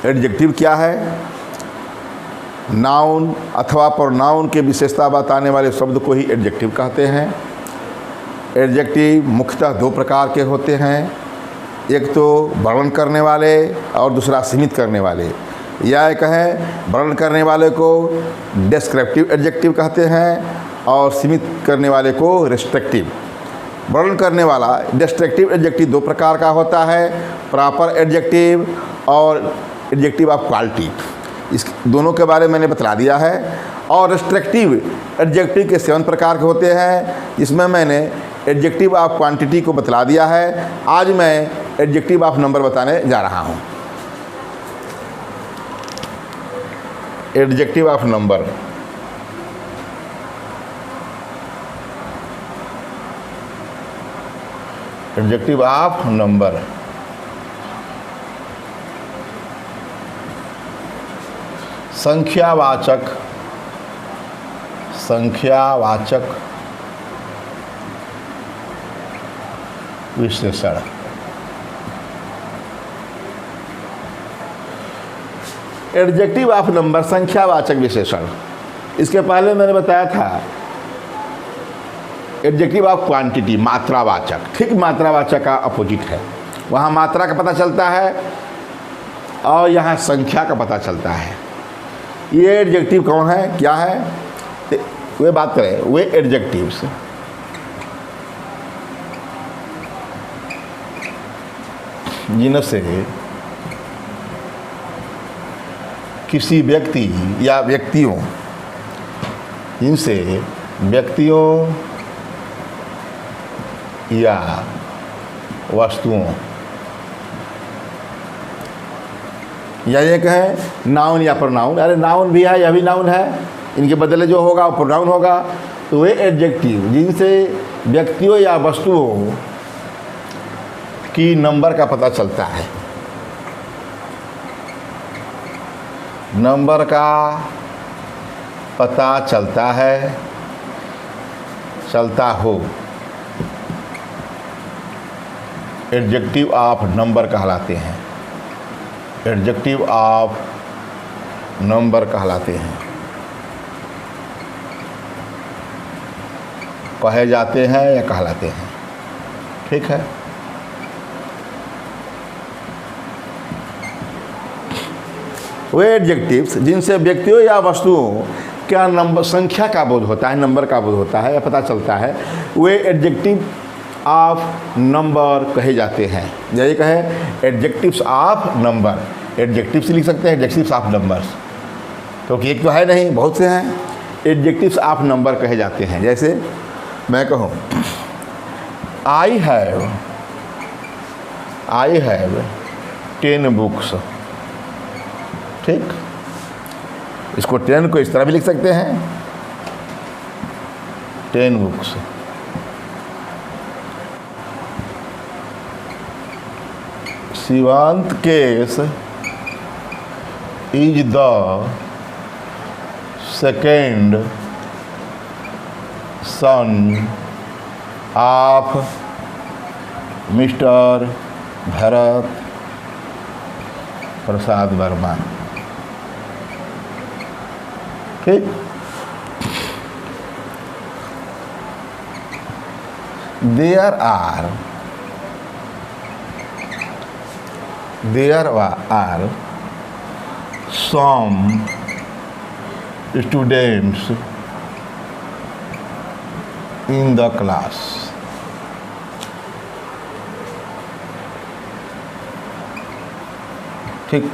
Adjective क्या है? Noun अथवा प्रोनाउन के विशेषता बताने वाले शब्द को ही एडजेक्टिव कहते हैं। एडजेक्टिव मुख्यतः दो प्रकार के होते हैं, एक तो वर्णन करने वाले और दूसरा सीमित करने वाले। या कहें वर्णन करने वाले को डिस्क्रिप्टिव एडजेक्टिव कहते हैं और सीमित करने वाले को रिस्ट्रिक्टिव। वर्णन करने वाला डिस्क्रिप्टिव एडजेक्टिव दो प्रकार का होता है, प्रॉपर एडजेक्टिव और एडजेक्टिव ऑफ क्वालिटी। इस दोनों के बारे में मैंने बता दिया है। और रिस्ट्रिक्टिव एडजेक्टिव के 7 प्रकार के होते हैं, इसमें मैंने एडजेक्टिव ऑफ क्वांटिटी को बतला दिया है। आज मैं एडजेक्टिव ऑफ नंबर बताने जा रहा हूँ। Adjective of number. Adjective of number संख्यावाचक विशेषण। एडजेक्टिव ऑफ नंबर संख्यावाचक विशेषण। इसके पहले मैंने बताया था एडजेक्टिव ऑफ क्वांटिटी मात्रावाचक। ठीक, मात्रावाचक का अपोजिट है। वहाँ मात्रा का पता चलता है और यहाँ संख्या का पता चलता है। ये एडजेक्टिव कौन है, क्या है, वे बात करें। वे एडजेक्टिव्स जिनसे किसी व्यक्ति या व्यक्तियों या वस्तुओं या ये कहें नाउन या प्रोनाउन। अरे नाउन भी है, यह भी नाउन है, इनके बदले जो होगा वो प्रोनाउन होगा। तो वे एडजेक्टिव जिनसे व्यक्तियों या वस्तुओं की नंबर का पता चलता है, नंबर का पता चलता है, चलता हो, एडजेक्टिव ऑफ नंबर कहलाते हैं। एडजेक्टिव ऑफ नंबर कहलाते हैं, कहे जाते हैं या कहलाते हैं। ठीक है। वे एडजेक्टिव्स जिनसे व्यक्तियों या वस्तुओं क्या नंबर संख्या का बोध होता है, नंबर का बोध होता है या पता चलता है, वे एडजेक्टिव ऑफ नंबर कहे जाते हैं। यही कहे एडजेक्टिव्स ऑफ नंबर। एडजेक्टिव्स लिख सकते हैं, एडजेक्टिव्स ऑफ नंबर्स, क्योंकि एक तो है नहीं, बहुत से हैं। एडजेक्टिव्स ऑफ नंबर कहे जाते हैं। जैसे मैं कहूँ आई हैव 10 बुक्स। ठीक, इसको 10 को इस तरह भी लिख सकते हैं, 10 बुक्स। शिवांत केस is the second son of mister Bharat Prasad Verma. ठीक, there are some students in the class. ठीक,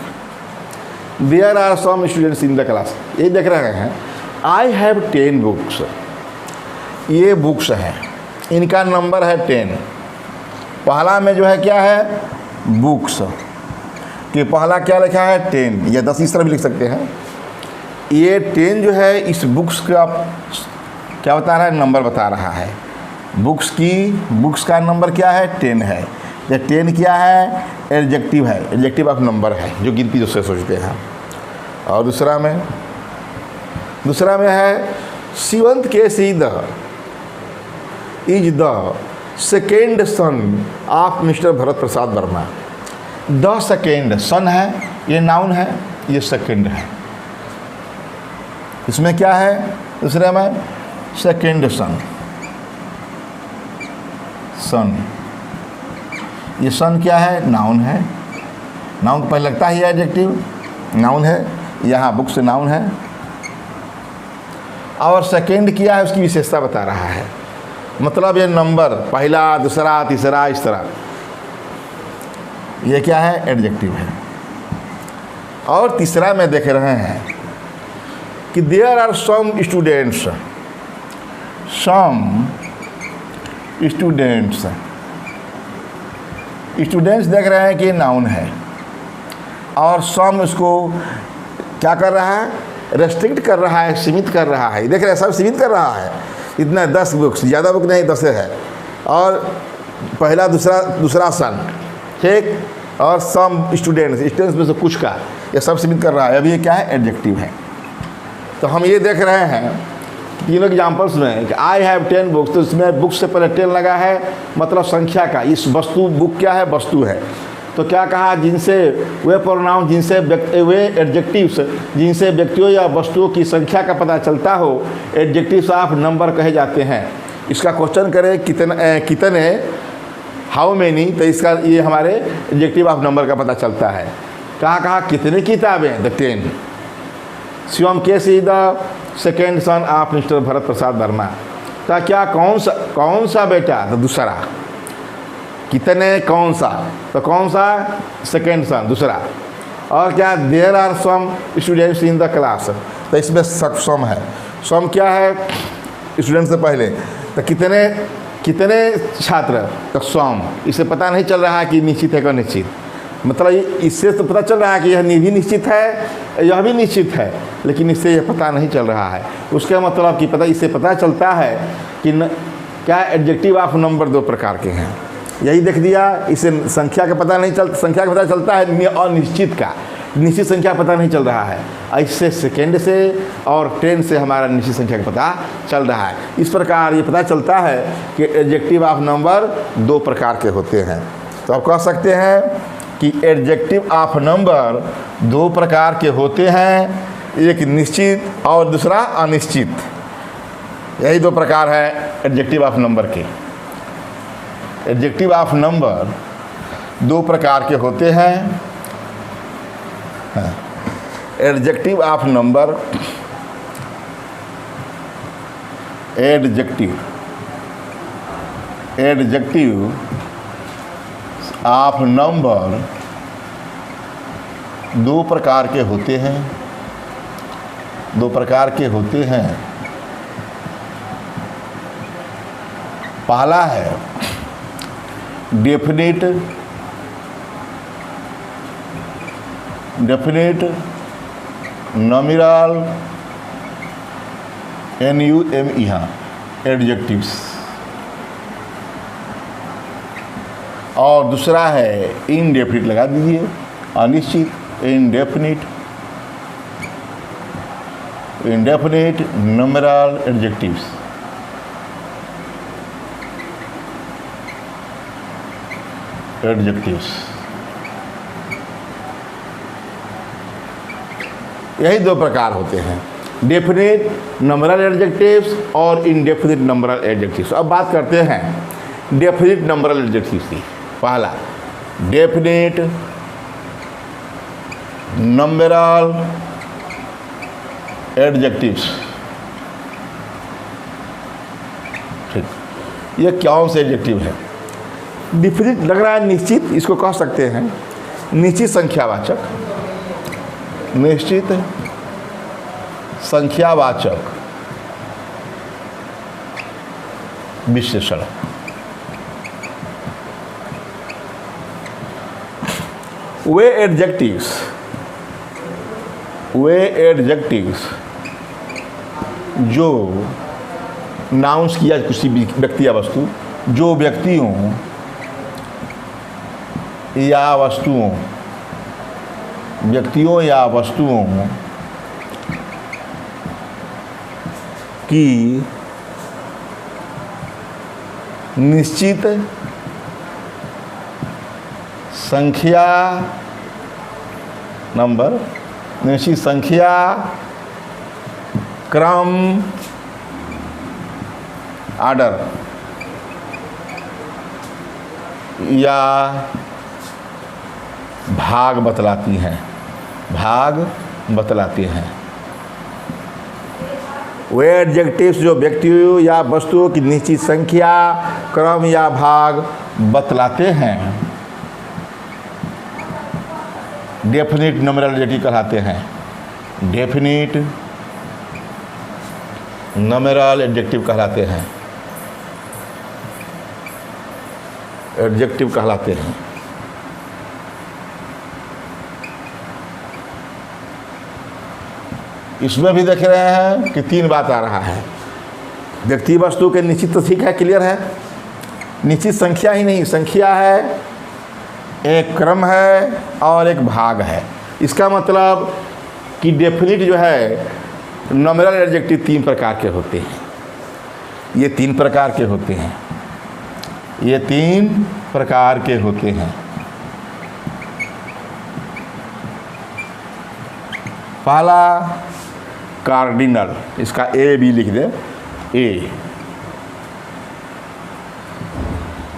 there are some students in the class। ये देख रहे हैं I have 10 books। ये बुक्स हैं, इनका नंबर है 10। पहला में जो है क्या है, बुक्स कि पहला क्या लिखा है 10 या 10 इस तरह भी लिख सकते हैं। ये 10 जो है इस बुक्स का क्या बता रहा है, नंबर बता रहा है। बुक्स का नंबर क्या है, 10 है। ये 10 क्या है, एडजेक्टिव है, एडजेक्टिव ऑफ नंबर है, जो गिनती जो से सोचते हैं। और दूसरा में है शिवंत केस is the second son of mister Bharat Prasad Verma. The second son है, ये नाउन है, ये सेकंड है। इसमें क्या है? दूसरे में सेकंड सन, सन। ये सन क्या है? नाउन है। नाउन को पहले लगता ही है एडजेक्टिव, नाउन है, यहाँ बुक से नाउन है। और सेकंड क्या है? उसकी विशेषता बता रहा है। मतलब ये नंबर पहला, दूसरा, तीसरा, इस तरह, ये क्या है? एडजेक्टिव है। और तीसरा में देख रहे हैं कि there are some students, some students. Students देख रहे हैं कि नाउन है, और सम उसको क्या कर रहा है? रेस्ट्रिक्ट कर रहा है, सीमित कर रहा है। देख रहे हैं, सब सीमित कर रहा है। इतना 10 बुक्स, ज़्यादा बुक नहीं, 10 है। और पहला, दूसरा सन, ठीक, और सम स्टूडेंट्स, स्टूडेंट्स में से कुछ का, ये सब सीमित कर रहा है। अभी ये क्या है? एडजेक्टिव है। तो हम ये देख रहे हैं तीनों एग्जाम्पल्स में कि आई हैव 10 बुक्स, तो इसमें बुक्स से पहले 10 लगा है, मतलब संख्या का। इस वस्तु, बुक क्या है? वस्तु है। तो क्या कहा? जिनसे वे प्रोनाउन, जिनसे वे एडजेक्टिव्स जिनसे व्यक्तियों या वस्तुओं की संख्या का पता चलता हो, एडजेक्टिव्स ऑफ नंबर कहे जाते हैं। इसका क्वेश्चन करें कितने, हाउ मेनी, तो इसका ये हमारे एडजेक्टिव ऑफ नंबर का पता चलता है। कहा कितनी किताबें? द 10। शिवम केस is the second son of mister Bharat Prasad Verma. तो क्या कौन सा बेटा? तो दूसरा। कितने, कौन सा, तो कौन सा? सेकेंड सन, दूसरा। और क्या? There are some students in the class, तो इसमें सम है। सम क्या है? स्टूडेंट से पहले। तो कितने छात्र? तो सम। इसे पता नहीं चल रहा है कि निश्चित है कि अनिश्चित। मतलब इससे तो पता चल रहा है कि यह भी निश्चित है, यह भी निश्चित है, लेकिन इससे यह पता नहीं चल रहा है। उसका मतलब कि इससे पता चलता है कि क्या एडजेक्टिव ऑफ नंबर 2 प्रकार के हैं। यही देख दिया। इसे संख्या का पता नहीं चलता, संख्या का पता चलता है, अनिश्चित का, निश्चित संख्या पता नहीं चल रहा है। इससे सेकेंड से और 10 से हमारा निश्चित संख्या का पता चल रहा है। इस प्रकार ये पता चलता है कि एडजेक्टिव ऑफ नंबर 2 प्रकार के होते हैं। तो आप कह सकते हैं कि एडजेक्टिव ऑफ नंबर 2 प्रकार के होते हैं, एक निश्चित और दूसरा अनिश्चित। यही 2 प्रकार है एडजेक्टिव ऑफ नंबर के। एडजेक्टिव ऑफ नंबर 2 प्रकार के होते हैं। Adjective of number, adjective of number 2 प्रकार के होते हैं। 2 प्रकार के होते हैं। पहला है डेफिनिट नॉमिनल NUM यहाँ एडजेक्टिव्स, और दूसरा है इनडेफिनिट, लगा दीजिए, अनिश्चित, इंडेफिनिट नॉमिनल एडजेक्टिव्स। यही 2 प्रकार होते हैं, डेफिनिट नंबरल एडजेक्टिव्स और इनडेफिनिट नंबरल एडजेक्टिव्स। अब बात करते हैं डेफिनिट नंबरल एडजेक्टिव्स की। पहला डेफिनिट नंबरल एडजेक्टिव्स। ठीक, ये कौन से एडजेक्टिव है? डिफिनिट लग रहा है निश्चित, इसको कह सकते हैं निश्चित संख्यावाचक, निश्चित संख्यावाचक विशेषण। वे एडजेक्टिव्स जो नाउंस किया किसी भी व्यक्ति या वस्तु, जो व्यक्तियों या वस्तुओं की निश्चित संख्या नंबर, निश्चित संख्या, क्रम, आर्डर या भाग बतलाती हैं, भाग बतलाती हैं। वे एडजेक्टिव्स जो व्यक्तियों या वस्तुओं की निश्चित संख्या, क्रम या भाग बतलाते हैं, डेफिनिट नंबरल एडजेक्टिव कहलाते हैं। डेफिनिट नंबरल एडजेक्टिव कहलाते हैं, एडजेक्टिव कहलाते हैं। इसमें भी देख रहे हैं कि 3 बात आ रहा है। व्यक्ति वस्तु के निश्चित तो ठीक है, क्लियर है। निश्चित संख्या ही नहीं, संख्या है, एक क्रम है और एक भाग है। इसका मतलब कि डेफिनिट जो है नॉमिनल एडजेक्टिव 3 प्रकार के होते हैं। ये 3 प्रकार के होते हैं, ये 3 प्रकार के होते हैं। पहला कार्डिनल, इसका ए बी लिख दे, ए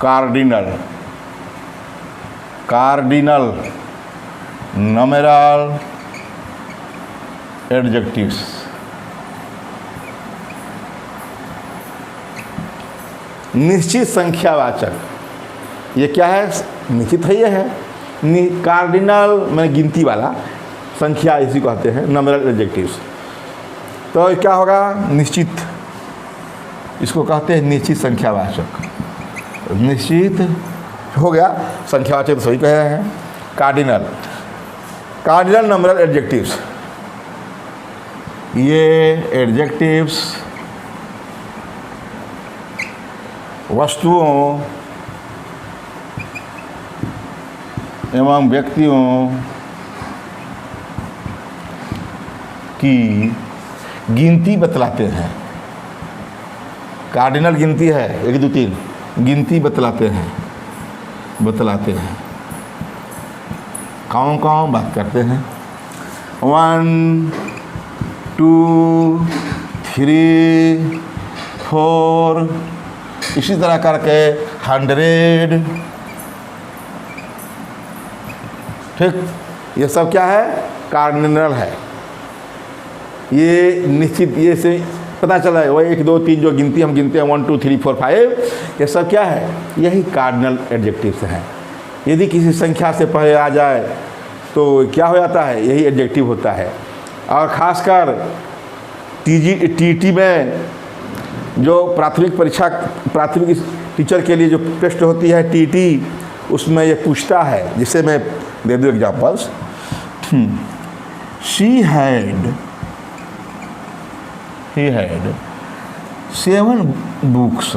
कार्डिनल, कार्डिनल नंबरल एडजेक्टिव्स। निश्चित संख्यावाचक, ये क्या है? निश्चित है, ये है कार्डिनल में गिनती वाला, संख्या इसी को कहते हैं नंबरल एडजेक्टिव्स। तो क्या होगा? निश्चित, इसको कहते हैं निश्चित संख्यावाचक। निश्चित हो गया, संख्यावाचक तो सही कह रहे हैं। कार्डिनल, कार्डिनल नंबरल एडजेक्टिव्स, ये एडजेक्टिव्स वस्तुओं एवं व्यक्तियों की गिनती बतलाते हैं। कार्डिनल गिनती है, 1 2 3, गिनती बतलाते हैं, बतलाते हैं। कौन कौन बात करते हैं? 1 2 3 4, इसी तरह करके 100, ठीक। ये सब क्या है? कार्डिनल है। ये निश्चित, ये से पता चला है, वही 1 2 3 जो गिनती हम गिनते हैं 1 2 3 4 5, ये सब क्या है? यही कार्डिनल एडजेक्टिव्स हैं। यदि किसी संख्या से पहले आ जाए तो क्या हो जाता है? यही एडजेक्टिव होता है। और ख़ासकर टीटी में जो प्राथमिक परीक्षा, प्राथमिक टीचर के लिए जो टेस्ट होती है टीटी, उसमें ये पूछता है, जिसे मैं दे दूँ एग्जाम्पल्स। She had 7 books.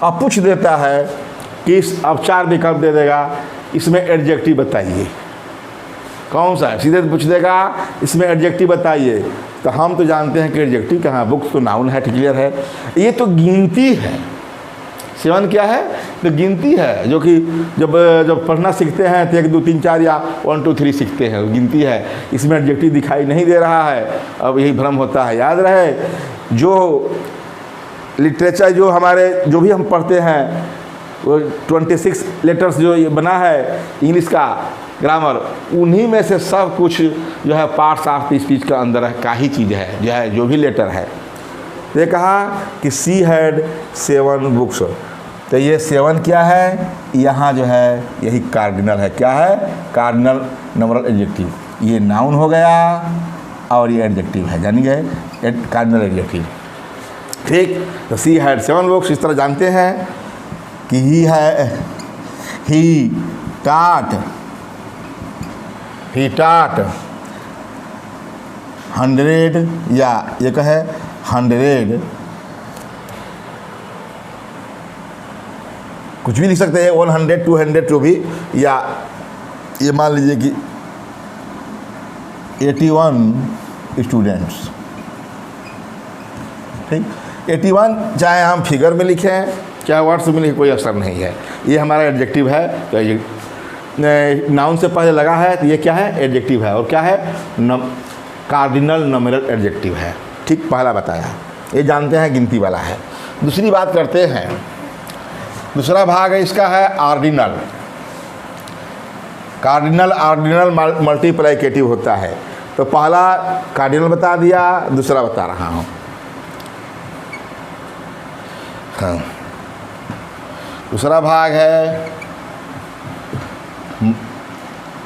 अब पूछ देता है कि अब 4 विकल्प दे देगा, इसमें एडजेक्टिव बताइए। कौन सा है? सीधे पूछ देगा इसमें एडजेक्टिव बताइए। तो हम तो जानते हैं कि एडजेक्टिव कहाँ, बुक्स तो नाउन है, क्लियर है। ये तो गिनती है। 7 क्या है? तो गिनती है, जो कि जब पढ़ना सीखते हैं तो 1 2 3 4 या 1 2 3 सीखते हैं, गिनती है। इसमें एडजेक्टिव दिखाई नहीं दे रहा है, अब यही भ्रम होता है। याद रहे, जो लिटरेचर जो हमारे जो भी हम पढ़ते हैं, वो 26 लेटर्स जो ये बना है इंग्लिश का ग्रामर, उन्हीं में से सब कुछ जो है पार्ट्स ऑफ द स्पीच का अंदर का ही चीज़ है, जो भी लेटर है। तो ये कहा कि सी हैड 7 बुक्स। तो ये 7 क्या है? यहाँ जो है यही कार्डिनल है। क्या है? Cardinal numeral adjective. ये नाउन हो गया और ये एडजेक्टिव है, जानी गए, कार्डिनल एडजेक्टिव। ठीक। तो सी हैड 7 बुक्स, इस तरह जानते हैं कि ही टाट 100, या ये कहे 100, कुछ भी लिख सकते हैं, 100 200 जो भी, या ये मान लीजिए कि 81 स्टूडेंट्स। ठीक। 81 चाहे हम फिगर में लिखें चाहे वर्ड्स में लिखें, कोई असर नहीं है। ये हमारा एडजेक्टिव है। तो नाउन से पहले लगा है तो ये क्या है, एडजेक्टिव है। और क्या है, कार्डिनल नॉमिनल एडजेक्टिव है। ठीक, पहला बताया, ये जानते हैं गिनती वाला है। दूसरी बात करते हैं, दूसरा भाग है इसका है ऑर्डिनल। कार्डिनल ऑर्डिनल मल्टीप्लिकेटिव होता है। तो पहला कार्डिनल बता दिया, दूसरा बता रहा हूँ। हाँ, दूसरा भाग है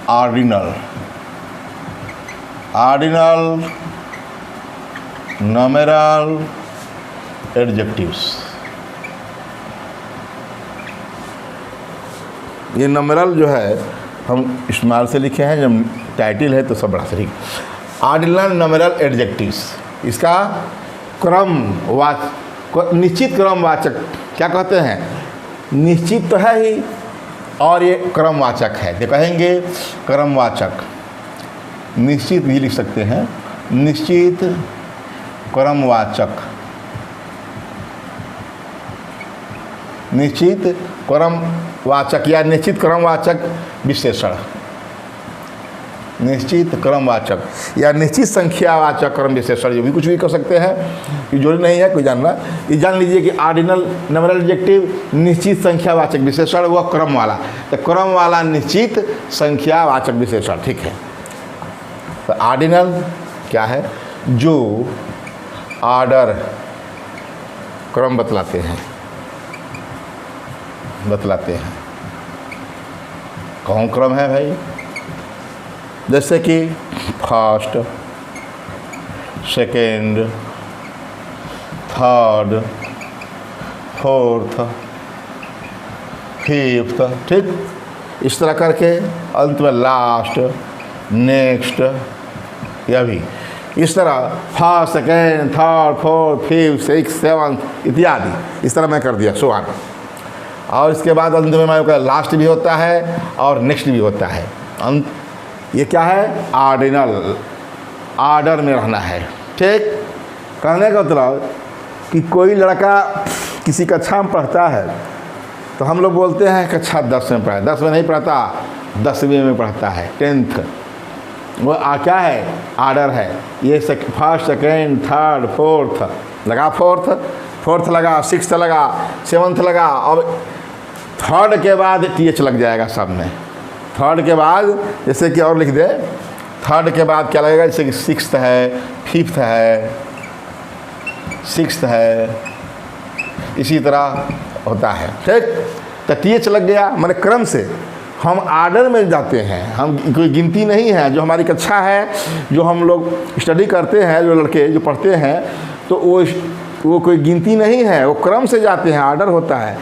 ऑर्डिनल। Ordinal nominal adjectives. ये नॉमिनल जो है हम स्मॉल से लिखे हैं, जब टाइटल है तो सब बड़ा से लिखे। ऑर्डिनल नॉमिनल एडजेक्टिव्स, इसका निश्चित क्रमवाचक क्या कहते हैं, निश्चित तो है ही और ये क्रमवाचक है। तो कहेंगे क्रमवाचक, निश्चित भी लिख सकते हैं, निश्चित क्रमवाचक, निश्चित क्रमवाचक या निश्चित क्रमवाचक विशेषण, निश्चित क्रमवाचक या निश्चित संख्यावाचक क्रम विशेषण, जो भी कुछ भी कर सकते हैं, ये जरूरी नहीं है कोई जानना। ये जान लीजिए कि ऑर्डिनल नॉमिनल एडजेक्टिव निश्चित संख्यावाचक विशेषण, वह क्रम वाला, तो क्रम वाला निश्चित संख्यावाचक विशेषण। ठीक है, तो ऑर्डिनल क्या है, जो ऑर्डर क्रम बतलाते हैं, कौन क्रम है भाई, जैसे कि first, second, third, fourth, fifth. ठीक, इस तरह करके अंत में लास्ट, नेक्स्ट, या भी इस तरह first, second, third, fourth, fifth, six, seventh इत्यादि, इस तरह मैं कर दिया सो आगे। और इसके बाद अंत में मैं लास्ट भी होता है और नेक्स्ट भी होता है। अंत ये क्या है, ऑर्डिनल, ऑर्डर में रहना है। ठीक, कहने का मतलब कि कोई लड़का किसी कक्षा में पढ़ता है तो हम लोग बोलते हैं कक्षा 10 में पढ़ा, 10 में नहीं पढ़ता, 10वीं में पढ़ता है, 10th। वो क्या है, ऑर्डर है। ये फर्स्ट, सेकेंड, थर्ड, फोर्थ लगा, फोर्थ लगा, सिक्स्थ लगा, सेवन्थ लगा, और थर्ड के बाद TH लग जाएगा सब में। थर्ड के बाद जैसे कि और लिख दे, थर्ड के बाद क्या लगेगा, जैसे कि सिक्स्थ है, फिफ्थ है, सिक्स्थ है, इसी तरह होता है। ठीक, तो TH लग गया, मैंने क्रम से हम आर्डर में जाते हैं। हम कोई गिनती नहीं है, जो हमारी कक्षा है, जो हम लोग स्टडी करते हैं, जो लड़के जो पढ़ते हैं, तो वो कोई गिनती नहीं है, वो क्रम से जाते हैं, आर्डर होता है।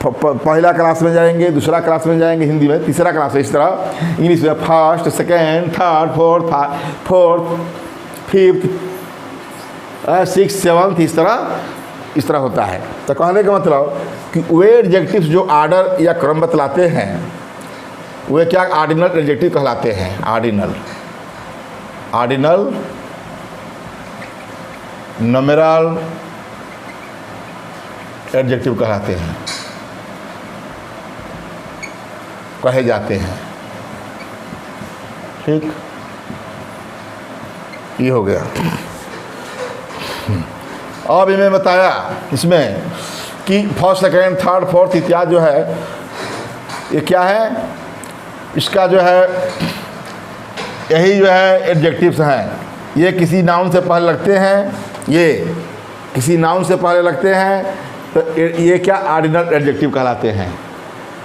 पहला क्लास में जाएंगे, दूसरा क्लास में जाएंगे हिंदी में, तीसरा क्लास है, इस तरह इंग्लिश में first, second, third, fourth, fifth, six, seventh, इस तरह होता है। तो कहने का मतलब कि वे एडजेक्टिव्स जो ऑर्डर या क्रम बतलाते हैं, वे क्या ऑर्डिनल एडजेक्टिव कहलाते हैं। ऑर्डिनल नॉमिनल एडजेक्टिव कहलाते हैं, कहे जाते हैं। ठीक, ये हो गया। अब मैं बताया इसमें कि फर्स्ट, सेकेंड, थर्ड, फोर्थ इत्यादि जो है, ये क्या है, इसका जो है यही जो है एडजेक्टिव्स हैं। ये किसी नाउन से पहले लगते हैं, ये किसी नाउन से पहले लगते हैं, तो ये क्या ऑर्डिनल एडजेक्टिव कहलाते हैं।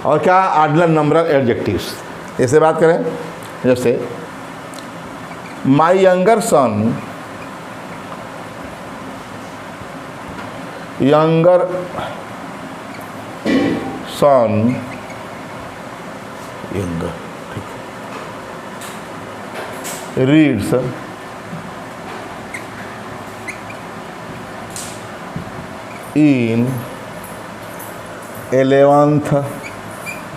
और क्या ऑर्डिनल नंबरल एडजेक्टिव्स। ऐसे बात करें, जैसे my younger son, younger son, younger, reads in 11th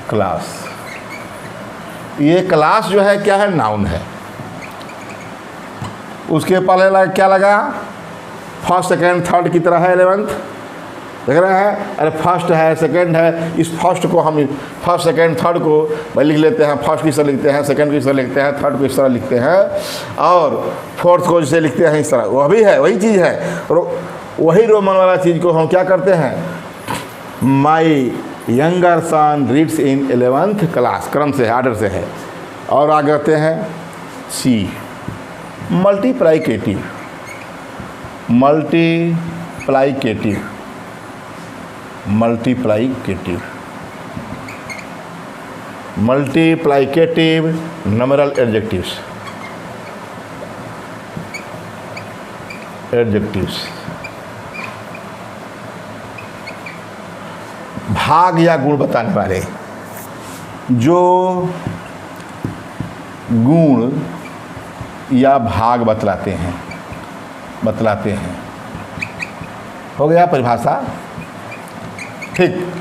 class. ये क्लास जो है क्या है, नाउन है। उसके पहले क्या लगा, फर्स्ट, सेकेंड, थर्ड की तरह है 11th, देख रहे हैं, अरे फर्स्ट है, सेकंड है, इस फर्स्ट को हम फर्स्ट सेकंड थर्ड को भाई लिख लेते हैं, फर्स्ट की तरह लिखते हैं, सेकंड की तरह लिखते हैं, थर्ड को इस तरह लिखते हैं, और फोर्थ को जैसे लिखते हैं इस तरह, वह भी है, वही चीज़ है। और वही रोमन वाला चीज़ को हम क्या करते हैं, my younger son reads in 11th class, क्रम से है, आर्डर से है। और आगे आते हैं सी, multiplicative, multiplicative, multiplicative, multiplicative numeral adjectives, adjectives भाग या गुण बताने वाले, जो गुण या भाग बतलाते हैं, बतलाते हैं। हो गया परिभाषा, ठीक।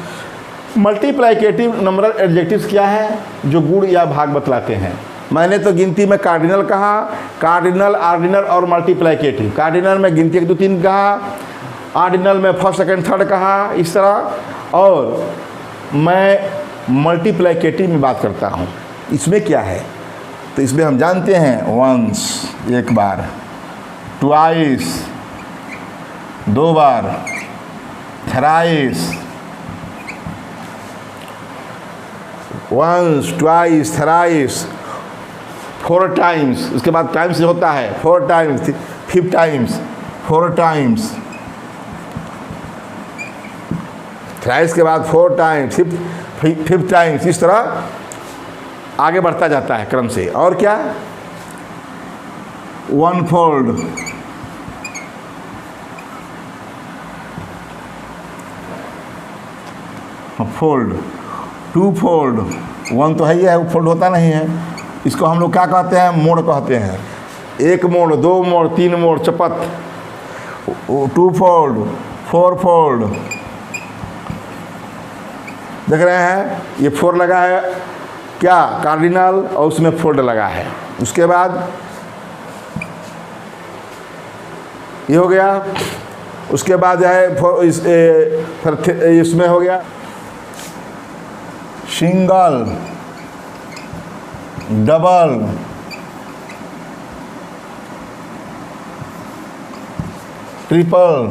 मल्टीप्लाइकेटिव नंबरल एडजेक्टिव्स क्या है, जो गुण या भाग बतलाते हैं। मैंने तो गिनती में कार्डिनल कहा, कार्डिनल, आर्डिनल और मल्टीप्लाइकेटिव। कार्डिनल में गिनती 1 2 3 कहा, आर्डिनल में फर्स्ट सेकंड थर्ड कहा, इस तरह। और मैं मल्टीप्लाइकेटिव में बात करता हूँ, इसमें क्या है, तो इसमें हम जानते हैं वंस एक बार, ट्वाइस दो बार, थराइस, वंस ट्वाइस थराइस, 4 टाइम्स, उसके बाद टाइम्स होता है 4 टाइम्स, 5 टाइम्स, 4 टाइम्स, थ्राइस के बाद 4 टाइम्स, 5 टाइम्स, इस तरह आगे बढ़ता जाता है क्रम से। और क्या, 1 फोल्ड, फोल्ड, 2 फोल्ड, 1 तो है ही है, वो फोल्ड होता नहीं है, इसको हम लोग क्या कहते हैं, मोड़ कहते हैं। 1 मोड़, 2 मोड़, 3 मोड़, चपत, 2 फोल्ड, 4 फोल्ड, देख रहे हैं, ये 4 लगा है क्या, कार्डिनल, और उसमें फोल्ड लगा है। उसके बाद ये हो गया, उसके बाद है फिर इसमें हो गया सिंगल, डबल, ट्रिपल,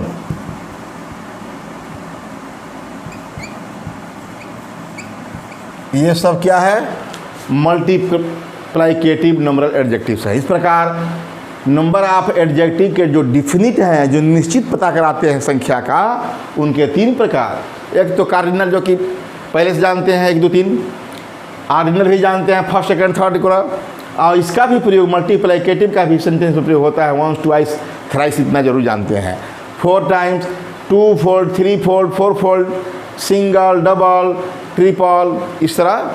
ये सब क्या है, मल्टीप्लाइकेटिव नंबरल एडजेक्टिव्स है। इस प्रकार नंबर ऑफ एडजेक्टिव के जो डिफिनिट हैं, जो निश्चित पता कराते हैं संख्या का, उनके 3 प्रकार। एक तो कार्डिनल, जो कि पहले से जानते हैं 1 2 3, आर्डिनल भी जानते हैं फर्स्ट सेकंड थर्ड को, और इसका भी प्रयोग मल्टीप्लाइकेटिव का भी सेंटेंस में प्रयोग होता है, वंस ट्वाइस थ्राइस, इतना जरूर जानते हैं। 4 times, 2 fold, 3 fold, 4 fold, single, double, triple, इस तरह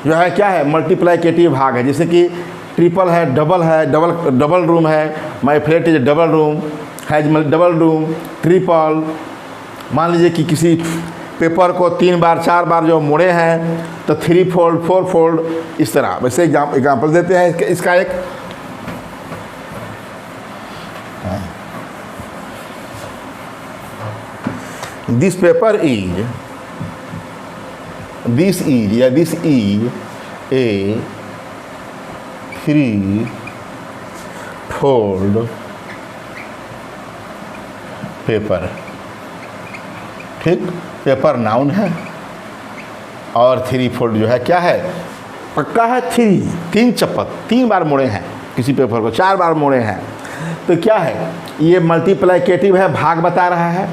जो है क्या है, मल्टीप्लाइकेटिव भाग है। जैसे कि ट्रिपल है, डबल रूम है, माई flat is double room, has double room, triple. मान लीजिए कि किसी पेपर को 3 बार 4 बार जो मोड़े हैं, तो 3 फोल्ड, 4 फोल्ड, इस तरह। वैसे एग्जाम्पल देते हैं इसका एक, this paper is, this is a 3 fold paper, ठीक। पेपर नाउन है और 3 फोल्ड जो है क्या है, पक्का है, 3 चपत, 3 बार मोड़े हैं किसी पेपर को, 4 बार मोड़े हैं, तो क्या है, ये मल्टीप्लाइकेटिव है, भाग बता रहा है।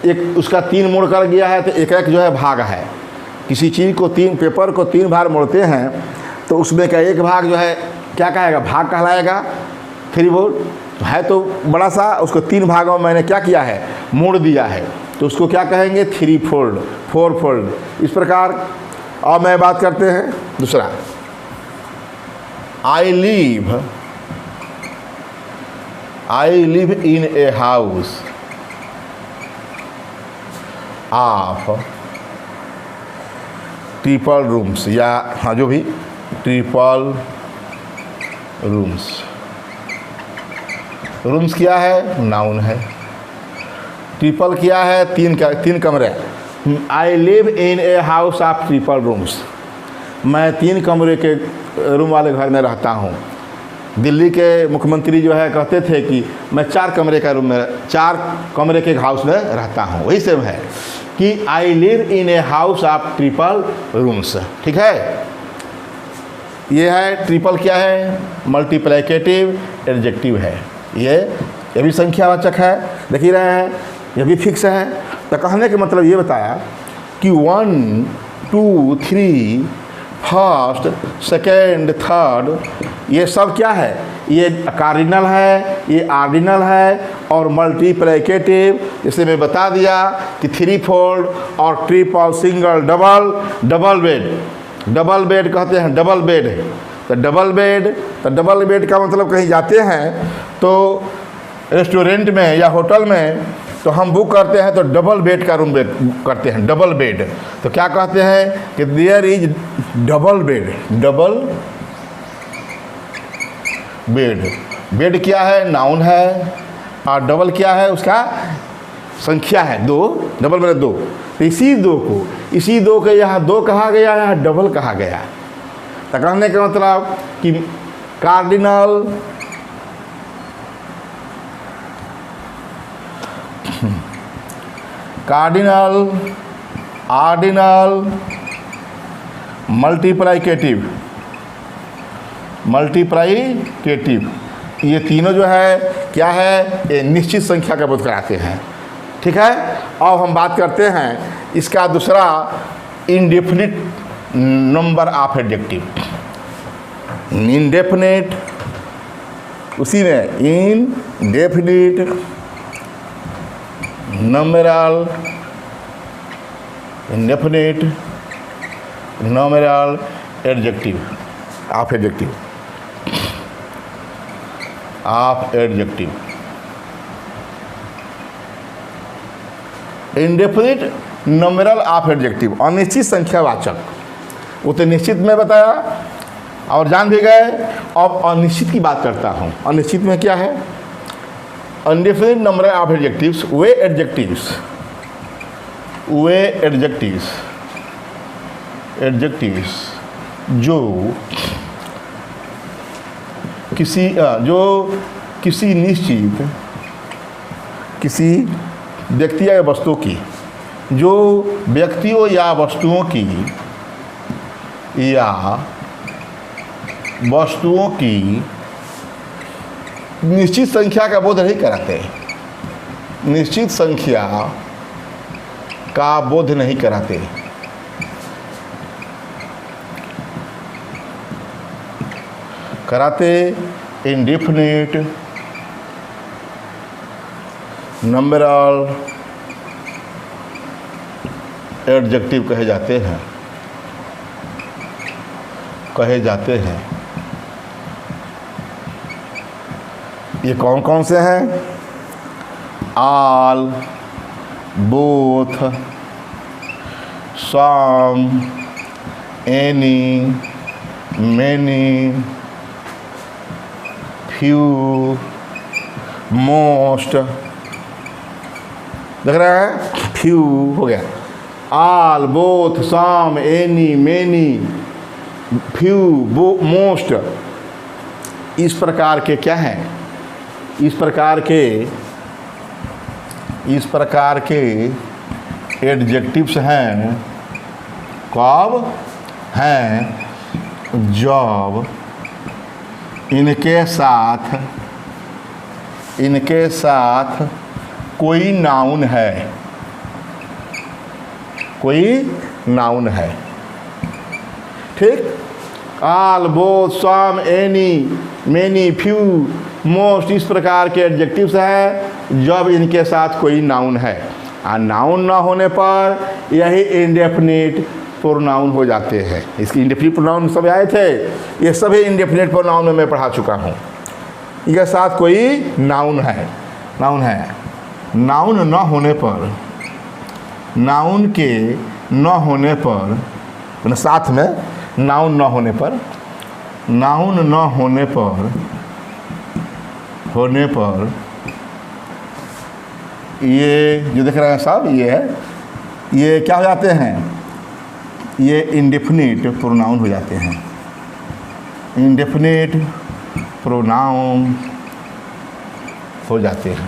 एक उसका 3 मोड़ कर गया है, तो एक जो है भाग है। किसी चीज़ को 3 पेपर को 3 बार मोड़ते हैं, तो उसमें का एक भाग जो है क्या कहेगा, भाग कहलाएगा। 3 फोल्ड तो है तो बड़ा सा, उसको 3 भागों में मैंने क्या किया है, मोड़ दिया है, तो उसको क्या कहेंगे, 3 फोल्ड, 4 फोल्ड, इस प्रकार। और मैं बात करते हैं दूसरा, I live in a house of triple rooms, या हाँ जो भी ट्रिपल रूम्स, रूम्स क्या है, नाउन है। ट्रिपल क्या है? तीन कमरे। I live in a house of triple rooms. मैं 3 कमरे के रूम वाले घर में रहता हूँ। दिल्ली के मुख्यमंत्री जो है कहते थे कि मैं 4 कमरे के हाउस में रहता हूँ। वही सेम है कि I live in a house of triple rooms. ठीक है, ये है ट्रिपल क्या है? मल्टीप्लिकेटिव एडजेक्टिव है। ये भी संख्यावाचक है, देख ही रहे हैं, ये भी फिक्स है। तो कहने का मतलब ये बताया कि 1 2 3 फर्स्ट सेकेंड थर्ड ये सब क्या है? ये कार्डिनल है, ये ऑर्डिनल है और मल्टीप्लिकेटिव। जैसे मैं बता दिया कि 3 फोल्ड और ट्रिपल, सिंगल, डबल बेड कहते हैं, डबल बेड। तो डबल बेड का मतलब कहीं जाते हैं तो रेस्टोरेंट में या होटल में तो हम बुक करते हैं तो डबल बेड का रूम करते हैं, डबल बेड। तो क्या कहते हैं कि there is double bed. Bed क्या है? नाउन है, और डबल क्या है? उसका संख्या है, 2। डबल मतलब 2। तो इसी दो को यहाँ 2 कहा गया, यहाँ डबल कहा गया। तो कहने का मतलब कि कार्डिनल, ऑर्डिनल, मल्टीप्लिकेटिव, ये तीनों जो है क्या है? ये निश्चित संख्या का बोध कराते हैं। ठीक है, अब हम बात करते हैं इसका दूसरा indefinite number of adjective. Indefinite, उसी में indefinite numeral, indefinite numeral adjective of adjective. Indefinite numeral of adjective, अनिश्चित संख्यावाचक। वो तो निश्चित में बताया और जान भी गए। अब अनिश्चित की बात करता हूँ। अनिश्चित में क्या है? अनडेफिनिट नंबर ऑफ एडजेक्टिव्स, वे एडजेक्टिव्स जो किसी निश्चित, किसी व्यक्ति या वस्तु की, जो व्यक्तियों या वस्तुओं की निश्चित संख्या का बोध नहीं कराते, निश्चित संख्या का बोध नहीं कराते। इंडेफिनिट नंबरल एडजेक्टिव कहे जाते हैं। ये कौन कौन से हैं? ऑल, बोथ, सम, एनी, मेनी, फ्यू, मोस्ट। देख रहे हैं? फ्यू हो गया। ऑल, बोथ, सम, एनी, मेनी, फ्यू, मोस्ट। इस प्रकार के क्या हैं? इस प्रकार के एडजेक्टिव्स हैं। कब हैं? जब इनके साथ कोई नाउन है। ठीक? ऑल, बोथ, सम, एनी, मेनी, फ्यू, मोस्ट, इस प्रकार के एडजेक्टिव्स हैं जब इनके साथ कोई नाउन है। और नाउन ना होने पर यही इंडेफिनिट प्रोनाउन हो जाते हैं। इसकी इंडेफिनिट प्रोनाउन सब आए थे, ये सभी इंडेफिनिट प्रोनाउन में मैं पढ़ा चुका हूँ। इनके साथ कोई नाउन है। नाउन न होने पर, नाउन के न होने पर, साथ में नाउन न होने पर, ये जो देख रहे हैं साहब, ये क्या हो जाते हैं, ये इंडेफिनिट प्रोनाउन हो जाते हैं। इंडेफिनिट प्रोनाउन हो जाते हैं।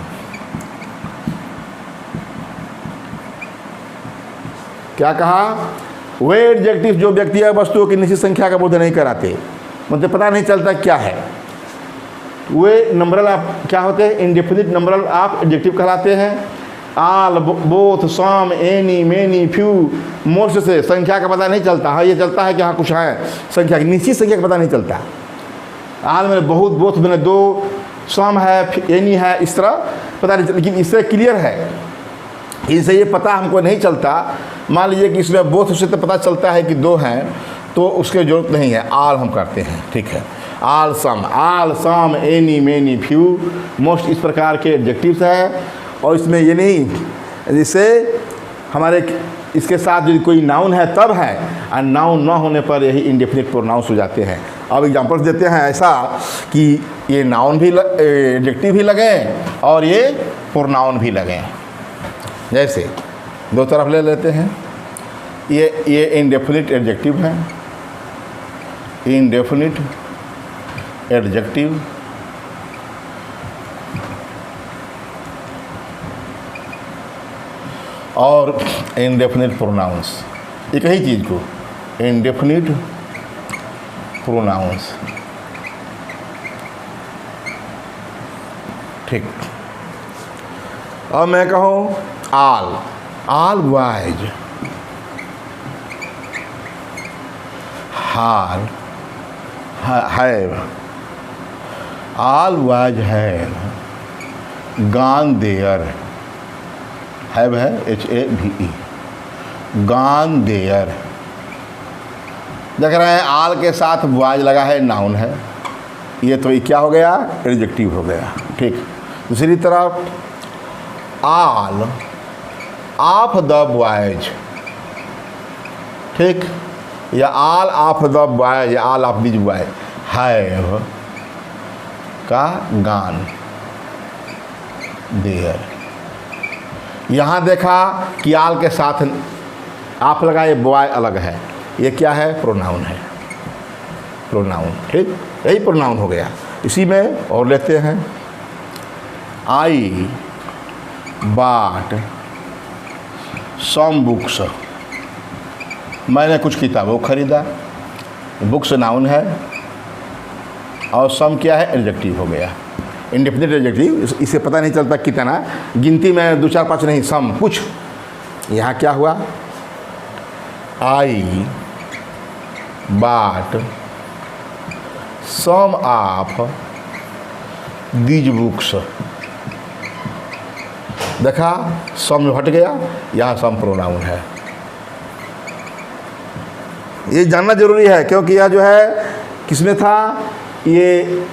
क्या कहा? वे एडजेक्टिव जो व्यक्ति या वस्तुओं की निश्चित संख्या का बोध नहीं कराते, मतलब पता नहीं चलता क्या है, वे नंबरल आप क्या होते हैं? इंडेफिनिट नंबरल आप एडजेक्टिव कहलाते हैं। आल, बोथ, सम, एनी, मेनी, फ्यू, मोस्ट से संख्या का पता नहीं चलता। हाँ, ये चलता है कि हाँ कुछ है, संख्या की निश्चित संख्या का पता नहीं चलता। आल में बहुत, बोथ में दो, सम है, एनी है, इस तरह पता नहीं चलता। लेकिन इससे क्लियर है, इनसे ये पता हमको नहीं चलता। मान लीजिए कि इसमें बोथ से तो पता चलता है कि दो हैं, तो उसकी जरूरत नहीं है, आल हम करते हैं। ठीक है, आल सम, एनी, मेनी, फ्यू, मोस्ट, इस प्रकार के एडजेक्टिव्स हैं। और इसमें ये नहीं, जिससे हमारे इसके साथ यदि कोई नाउन है तब है, और नाउन ना होने पर यही इंडेफिनिट प्रोनाउंस हो जाते हैं। अब एग्जांपल्स देते हैं ऐसा कि ये नाउन भी एडजेक्टिव भी लगें और ये प्रोनाउन भी लगें। जैसे दो तरफ ले लेते हैं, ये इंडेफिनिट एडजेक्टिव है, इंडेफिनिट एडजेक्टिव, और इंडेफिनिट प्रोनाउंस, एक ही चीज़ को इंडेफिनिट प्रोनाउंस। ठीक, अब मैं कहूँ आल बॉयज, हाल, have, all boys have gone there, have है HAVE, गॉन देयर। देख रहे हैं आल के साथ बॉयज लगा है, नाउन है, ये तो ये क्या हो गया? एडजेक्टिव हो गया। ठीक, दूसरी तरफ आल ऑफ द बॉयज, ठीक, या all of the boys, all of this boys have का गॉन देयर। यहाँ देखा कि आल के साथ आप लगा, ये बॉय अलग है, ये क्या है? प्रोनाउन है, प्रोनाउन। ठीक, यही प्रोनाउन हो गया। इसी में और लेते हैं, आई बॉट सम बुक्स, मैंने कुछ किताबों खरीदा, बुक्स नाउन है और सम क्या है? एडजेक्टिव हो गया, इंडेफिनिट एडजेक्टिव। इसे पता नहीं चलता कितना, गिनती में 2, 4, 5 नहीं, सम कुछ। यहाँ क्या हुआ? I bought some of these books, देखा सम हट गया, यहाँ सम प्रोनाउन है। ये जानना जरूरी है, क्योंकि यह जो है किसमें था? ये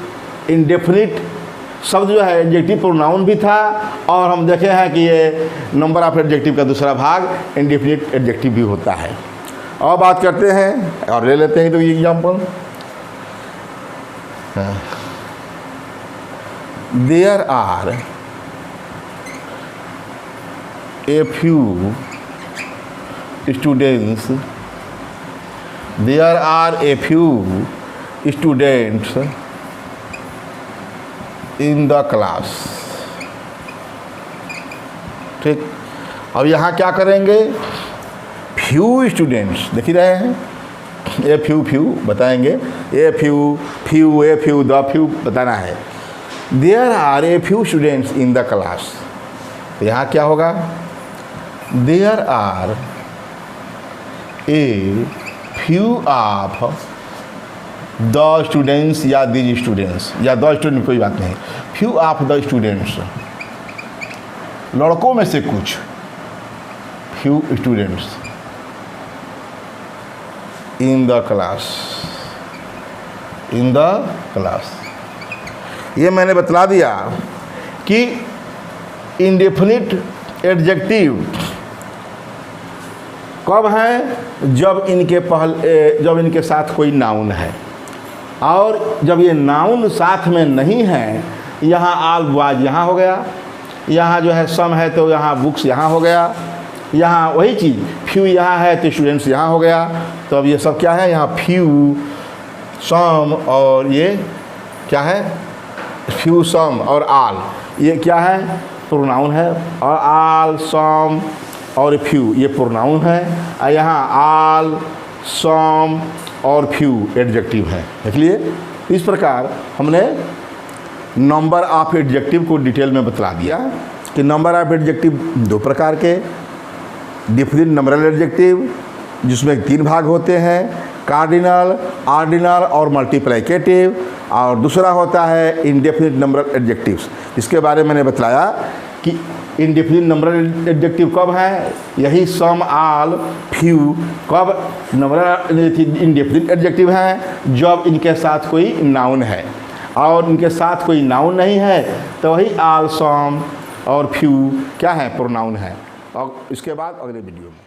इंडेफिनिट शब्द जो है एडजेक्टिव प्रोनाउन भी था, और हम देखे हैं कि ये नंबर ऑफ एडजेक्टिव का दूसरा भाग इंडेफिनिट एडजेक्टिव भी होता है। और बात करते हैं और ले लेते हैं तो ये example, there are a few students, there are a few students in the class. ठीक, अब यहाँ क्या करेंगे? फ्यू स्टूडेंट्स, देख ही रहे हैं, ए फ्यू बताएंगे, ए फ्यू द फ्यू बताना है। There are a few students in the class, तो यहाँ क्या होगा? There are a few of the students, या दीज स्टूडेंट्स, या द स्टूडेंट, कोई बात नहीं, फ्यू ऑफ द स्टूडेंट्स, लड़कों में से कुछ, few students in the class, in the class. ये मैंने बतला दिया कि इंडेफिनिट एडजेक्टिव कब है? जब इनके साथ कोई नाउन है, और जब ये नाउन साथ में नहीं है, यहाँ आल बॉयज यहाँ हो गया, यहाँ जो है सम है तो यहाँ बुक्स यहाँ हो गया, यहाँ वही चीज़ फ्यू यहाँ है तो स्टूडेंट्स यहाँ हो गया। तो अब ये सब क्या है, यहाँ फ्यू सम और ये क्या है, फ्यू सम और आल, ये क्या है, प्रोनाउन है। और आल सम और फ्यू ये प्रोनाउन है, और यहाँ आल सम और फ्यू एडजेक्टिव है। देख लिए, इस प्रकार हमने नंबर ऑफ एडजेक्टिव को डिटेल में बतला दिया कि नंबर ऑफ एडजेक्टिव दो प्रकार के, डिफरेंट नंबरल एडजेक्टिव जिसमें 3 भाग होते हैं, कार्डिनल, ऑर्डिनल और मल्टीप्लिकेटिव, और दूसरा होता है इंडेफिनिट नंबरल एडजेक्टिव्स। इसके बारे में मैंने बतलाया कि इंडेफिनिट नंबरल एडजेक्टिव कब है, यही सम आल फ्यू कब नंबरल इंडेफिनिट एडजेक्टिव हैं, जब इनके साथ कोई नाउन है, और इनके साथ कोई नाउन नहीं है तो वही आल सम और फ्यू क्या है, प्रोनाउन है। और इसके बाद अगले वीडियो में